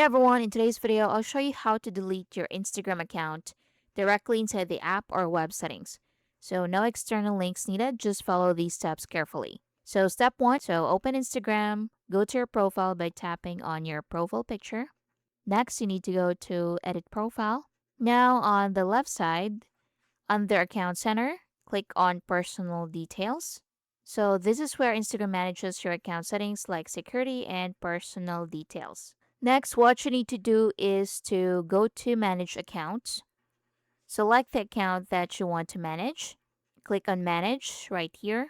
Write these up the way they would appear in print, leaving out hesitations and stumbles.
everyone, in today's video, I'll show you how to delete your Instagram account directly inside the app or web settings. So no external links needed, just follow these steps carefully. So step 1, open Instagram, go to your profile by tapping on your profile picture. Next, you need to go to edit profile. Now on the left side, under account center, click on personal details. So this is where Instagram manages your account settings like security and personal details. Next, what you need to do is to go to manage accounts. Select the account that you want to manage. Click on manage right here.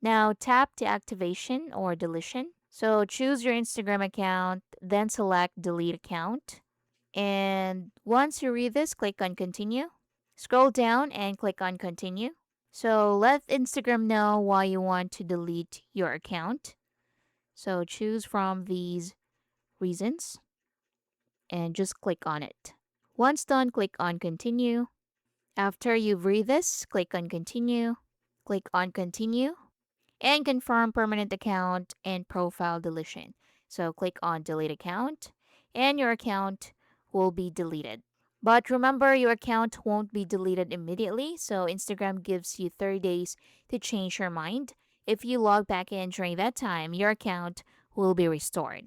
Now tap deactivation or deletion. So choose your Instagram account, then select delete account. And once you read this, click on continue. Scroll down and click on continue. So let Instagram know why you want to delete your account. So choose from these reasons and just click on it. Once done, click on continue. After you've read this, click on continue, and confirm permanent account and profile deletion. So click on delete account and your account will be deleted. But remember, your account won't be deleted immediately, so Instagram gives you 30 days to change your mind. If you log back in during that time, your account will be restored.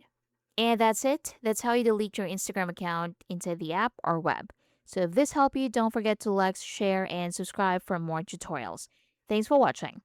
And that's it. That's how you delete your Instagram account inside the app or web. So if this helped you, don't forget to like, share, and subscribe for more tutorials. Thanks for watching.